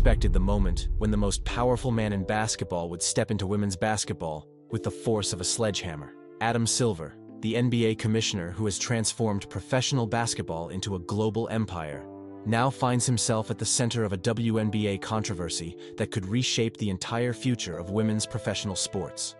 expected the moment when the most powerful man in basketball would step into women's basketball with the force of a sledgehammer. Adam Silver, the NBA commissioner who has transformed professional basketball into a global empire, now finds himself at the center of a WNBA controversy that could reshape the entire future of women's professional sports.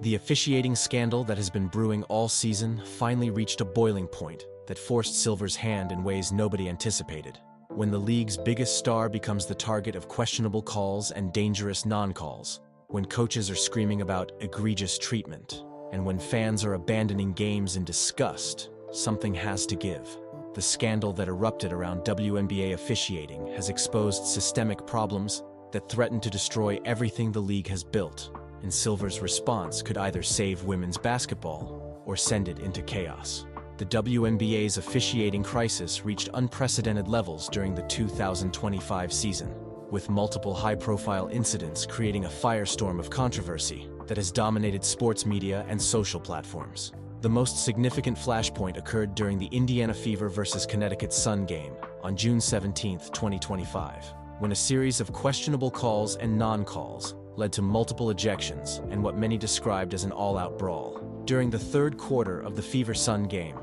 The officiating scandal that has been brewing all season finally reached a boiling point that forced Silver's hand in ways nobody anticipated. When the league's biggest star becomes the target of questionable calls and dangerous non-calls, when coaches are screaming about egregious treatment, and when fans are abandoning games in disgust, something has to give. The scandal that erupted around WNBA officiating has exposed systemic problems that threaten to destroy everything the league has built, and Silver's response could either save women's basketball or send it into chaos. The WNBA's officiating crisis reached unprecedented levels during the 2025 season, with multiple high-profile incidents creating a firestorm of controversy that has dominated sports media and social platforms. The most significant flashpoint occurred during the Indiana Fever vs. Connecticut Sun game on June 17, 2025, when a series of questionable calls and non-calls led to multiple ejections and what many described as an all-out brawl. During the third quarter of the Fever-Sun game,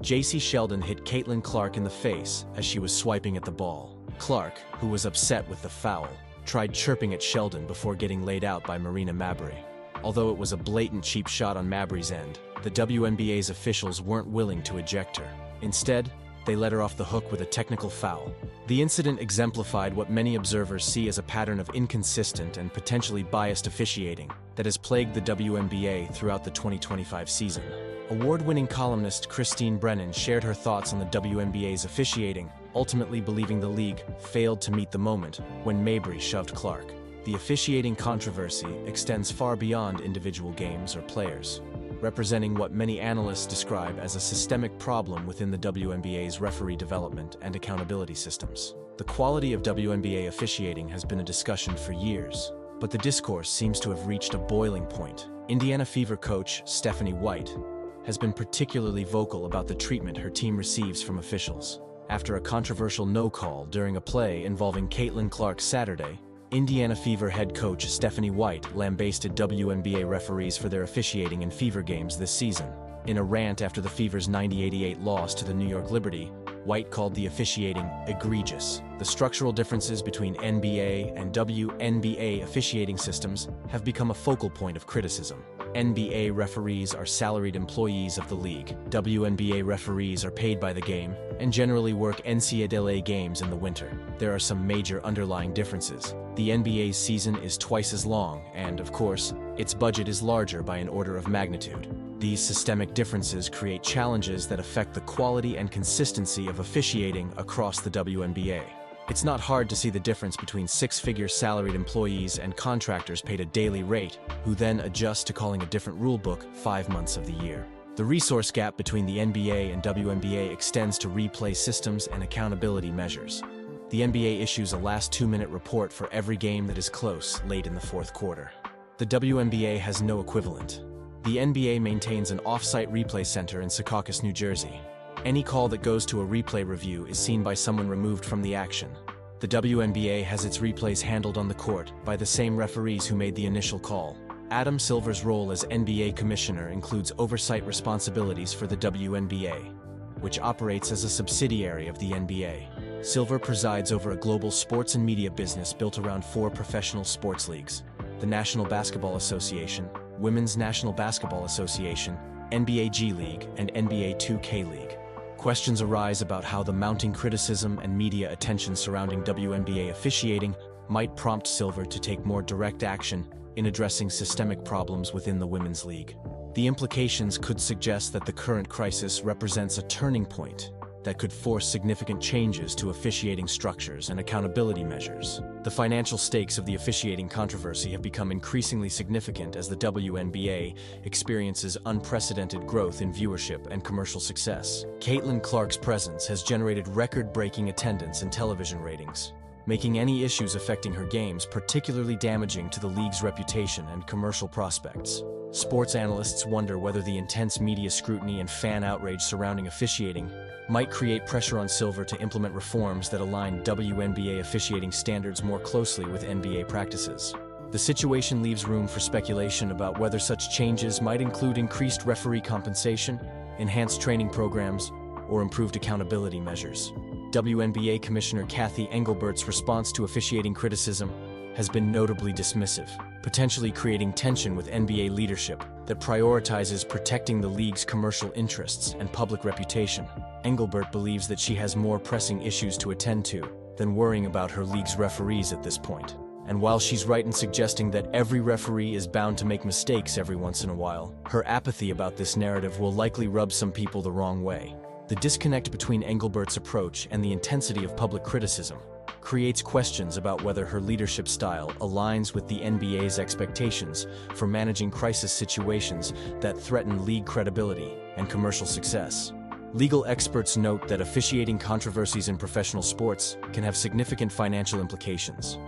J.C. Sheldon hit Caitlin Clark in the face as she was swiping at the ball. Clark, who was upset with the foul, tried chirping at Sheldon before getting laid out by Marina Mabrey. Although it was a blatant cheap shot on Mabrey's end, the WNBA's officials weren't willing to eject her. Instead, they let her off the hook with a technical foul. The incident exemplified what many observers see as a pattern of inconsistent and potentially biased officiating that has plagued the WNBA throughout the 2025 season. Award-winning columnist Christine Brennan shared her thoughts on the WNBA's officiating, ultimately believing the league failed to meet the moment when Mabrey shoved Clark. The officiating controversy extends far beyond individual games or players, representing what many analysts describe as a systemic problem within the WNBA's referee development and accountability systems. The quality of WNBA officiating has been a discussion for years, but the discourse seems to have reached a boiling point. Indiana Fever coach Stephanie White has been particularly vocal about the treatment her team receives from officials. After a controversial no-call during a play involving Caitlin Clark Saturday, Indiana Fever head coach Stephanie White lambasted WNBA referees for their officiating in Fever games this season. In a rant after the Fever's 90-88 loss to the New York Liberty, White called the officiating egregious. The structural differences between NBA and WNBA officiating systems have become a focal point of criticism. NBA referees are salaried employees of the league. WNBA referees are paid by the game and generally work NCAA games in the winter. There are some major underlying differences. The NBA's season is twice as long and, of course, its budget is larger by an order of magnitude. These systemic differences create challenges that affect the quality and consistency of officiating across the WNBA. It's not hard to see the difference between six-figure salaried employees and contractors paid a daily rate, who then adjust to calling a different rulebook 5 months of the year. The resource gap between the NBA and WNBA extends to replay systems and accountability measures. The NBA issues a last 2-minute report for every game that is close late in the fourth quarter. The WNBA has no equivalent. The NBA maintains an off-site replay center in Secaucus, New Jersey. Any call that goes to a replay review is seen by someone removed from the action. The WNBA has its replays handled on the court by the same referees who made the initial call. Adam Silver's role as NBA commissioner includes oversight responsibilities for the WNBA, which operates as a subsidiary of the NBA. Silver presides over a global sports and media business built around 4 professional sports leagues: the National Basketball Association, Women's National Basketball Association, NBA G League, and NBA 2K League. Questions arise about how the mounting criticism and media attention surrounding WNBA officiating might prompt Silver to take more direct action in addressing systemic problems within the women's league. The implications could suggest that the current crisis represents a turning point that could force significant changes to officiating structures and accountability measures. The financial stakes of the officiating controversy have become increasingly significant as the WNBA experiences unprecedented growth in viewership and commercial success. Caitlin Clark's presence has generated record-breaking attendance and television ratings, making any issues affecting her games particularly damaging to the league's reputation and commercial prospects. Sports analysts wonder whether the intense media scrutiny and fan outrage surrounding officiating might create pressure on Silver to implement reforms that align WNBA officiating standards more closely with NBA practices. The situation leaves room for speculation about whether such changes might include increased referee compensation, enhanced training programs, or improved accountability measures. WNBA Commissioner Kathy Engelbert's response to officiating criticism has been notably dismissive, potentially creating tension with NBA leadership that prioritizes protecting the league's commercial interests and public reputation. Engelbert believes that she has more pressing issues to attend to than worrying about her league's referees at this point. And while she's right in suggesting that every referee is bound to make mistakes every once in a while, her apathy about this narrative will likely rub some people the wrong way. The disconnect between Engelbert's approach and the intensity of public criticism creates questions about whether her leadership style aligns with the NBA's expectations for managing crisis situations that threaten league credibility and commercial success. Legal experts note that officiating controversies in professional sports can have significant financial implications,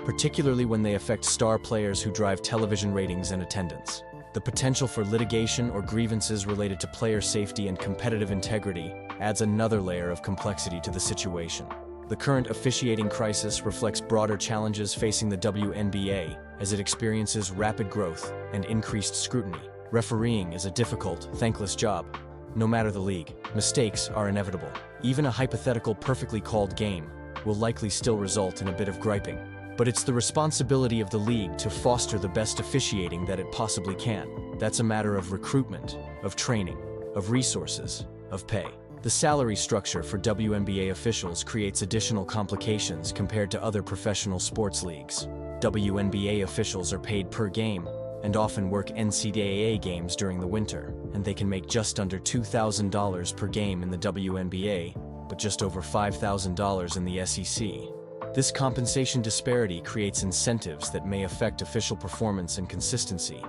particularly when they affect star players who drive television ratings and attendance. The potential for litigation or grievances related to player safety and competitive integrity adds another layer of complexity to the situation. The current officiating crisis reflects broader challenges facing the WNBA as it experiences rapid growth and increased scrutiny. Refereeing is a difficult, thankless job. No matter the league, mistakes are inevitable. Even a hypothetical perfectly called game will likely still result in a bit of griping. But it's the responsibility of the league to foster the best officiating that it possibly can. That's a matter of recruitment, of training, of resources, of pay. The salary structure for WNBA officials creates additional complications compared to other professional sports leagues. WNBA officials are paid per game and often work NCAA games during the winter, and they can make just under $2,000 per game in the WNBA, but just over $5,000 in the SEC. This compensation disparity creates incentives that may affect official performance and consistency,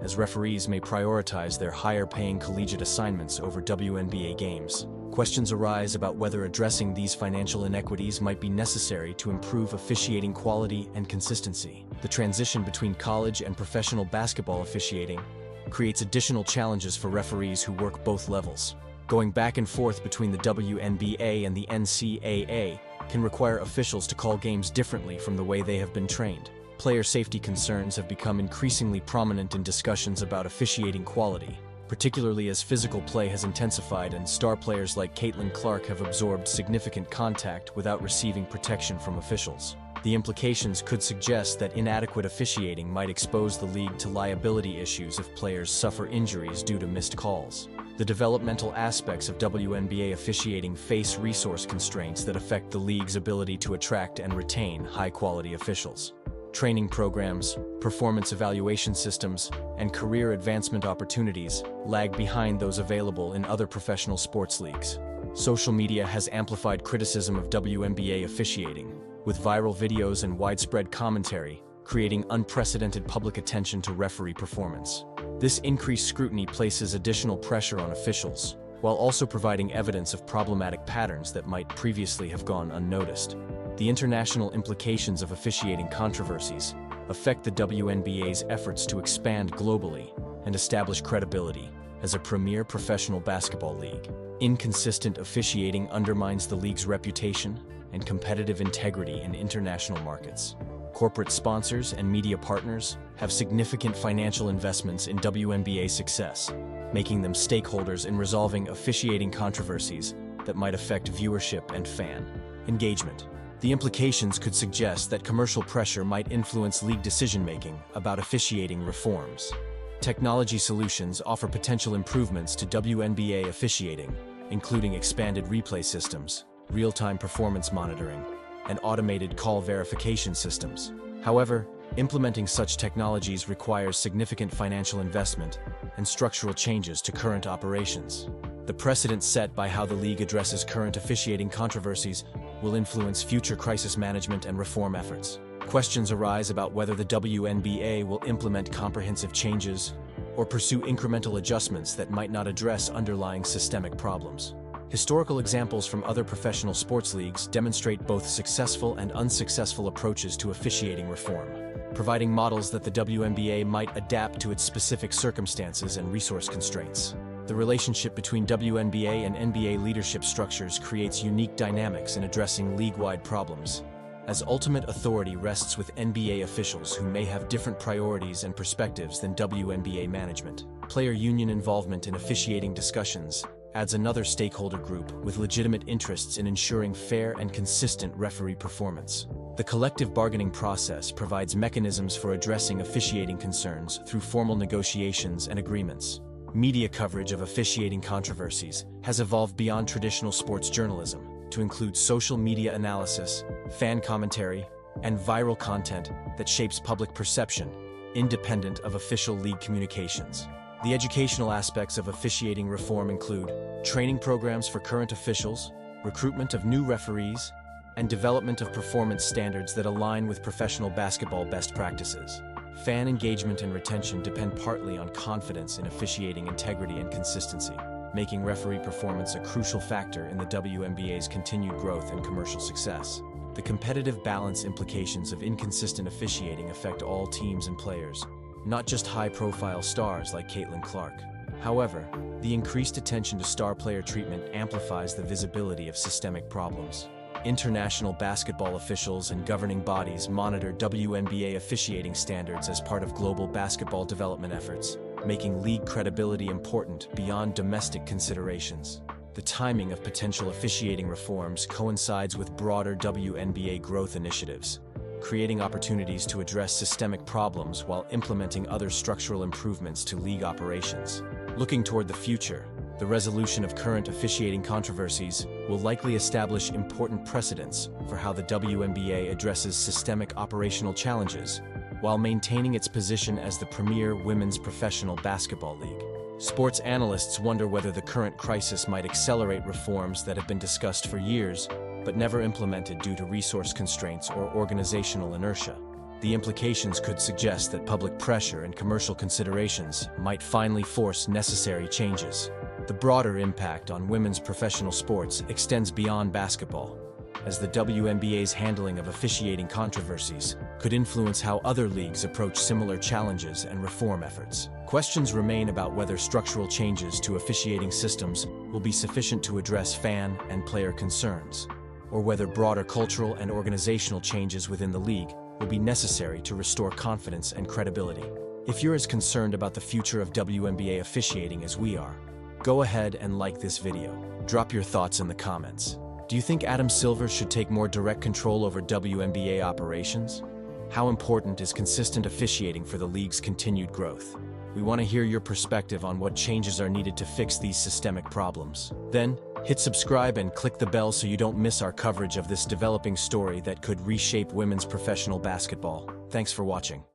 as referees may prioritize their higher-paying collegiate assignments over WNBA games. Questions arise about whether addressing these financial inequities might be necessary to improve officiating quality and consistency. The transition between college and professional basketball officiating creates additional challenges for referees who work both levels. Going back and forth between the WNBA and the NCAA can require officials to call games differently from the way they have been trained. Player safety concerns have become increasingly prominent in discussions about officiating quality, particularly as physical play has intensified and star players like Caitlin Clark have absorbed significant contact without receiving protection from officials. The implications could suggest that inadequate officiating might expose the league to liability issues if players suffer injuries due to missed calls. The developmental aspects of WNBA officiating face resource constraints that affect the league's ability to attract and retain high-quality officials. Training programs, performance evaluation systems, and career advancement opportunities lag behind those available in other professional sports leagues. Social media has amplified criticism of WNBA officiating, with viral videos and widespread commentary creating unprecedented public attention to referee performance. This increased scrutiny places additional pressure on officials, while also providing evidence of problematic patterns that might previously have gone unnoticed. The international implications of officiating controversies affect the WNBA's efforts to expand globally and establish credibility as a premier professional basketball league. Inconsistent officiating undermines the league's reputation and competitive integrity in international markets. Corporate sponsors and media partners have significant financial investments in WNBA success, making them stakeholders in resolving officiating controversies that might affect viewership and fan engagement. The implications could suggest that commercial pressure might influence league decision-making about officiating reforms. Technology solutions offer potential improvements to WNBA officiating, including expanded replay systems, real-time performance monitoring, and automated call verification systems. However, implementing such technologies requires significant financial investment and structural changes to current operations. The precedent set by how the league addresses current officiating controversies will influence future crisis management and reform efforts. Questions arise about whether the WNBA will implement comprehensive changes or pursue incremental adjustments that might not address underlying systemic problems. Historical examples from other professional sports leagues demonstrate both successful and unsuccessful approaches to officiating reform. providing models that the WNBA might adapt to its specific circumstances and resource constraints. The relationship between WNBA and NBA leadership structures creates unique dynamics in addressing league-wide problems, as ultimate authority rests with NBA officials who may have different priorities and perspectives than WNBA management. Player union involvement in officiating discussions adds another stakeholder group with legitimate interests in ensuring fair and consistent referee performance. The collective bargaining process provides mechanisms for addressing officiating concerns through formal negotiations and agreements. Media coverage of officiating controversies has evolved beyond traditional sports journalism to include social media analysis, fan commentary, and viral content that shapes public perception, independent of official league communications. The educational aspects of officiating reform include training programs for current officials, recruitment of new referees, and development of performance standards that align with professional basketball best practices. Fan engagement and retention depend partly on confidence in officiating integrity and consistency, making referee performance a crucial factor in the WNBA's continued growth and commercial success. The competitive balance implications of inconsistent officiating affect all teams and players, not just high-profile stars like Caitlin Clark. However, the increased attention to star player treatment amplifies the visibility of systemic problems. International basketball officials and governing bodies monitor WNBA officiating standards as part of global basketball development efforts, making league credibility important beyond domestic considerations. The timing of potential officiating reforms coincides with broader WNBA growth initiatives, creating opportunities to address systemic problems while implementing other structural improvements to league operations. Looking toward the future, the resolution of current officiating controversies will likely establish important precedents for how the WNBA addresses systemic operational challenges while maintaining its position as the premier women's professional basketball league. Sports analysts wonder whether the current crisis might accelerate reforms that have been discussed for years but never implemented due to resource constraints or organizational inertia. The implications could suggest that public pressure and commercial considerations might finally force necessary changes. The broader impact on women's professional sports extends beyond basketball, as the WNBA's handling of officiating controversies could influence how other leagues approach similar challenges and reform efforts. Questions remain about whether structural changes to officiating systems will be sufficient to address fan and player concerns, or whether broader cultural and organizational changes within the league will be necessary to restore confidence and credibility. If you're as concerned about the future of WNBA officiating as we are, go ahead and like this video. Drop your thoughts in the comments. Do you think Adam Silver should take more direct control over WNBA operations? How important is consistent officiating for the league's continued growth? We want to hear your perspective on what changes are needed to fix these systemic problems. Then, hit subscribe and click the bell so you don't miss our coverage of this developing story that could reshape women's professional basketball. Thanks for watching.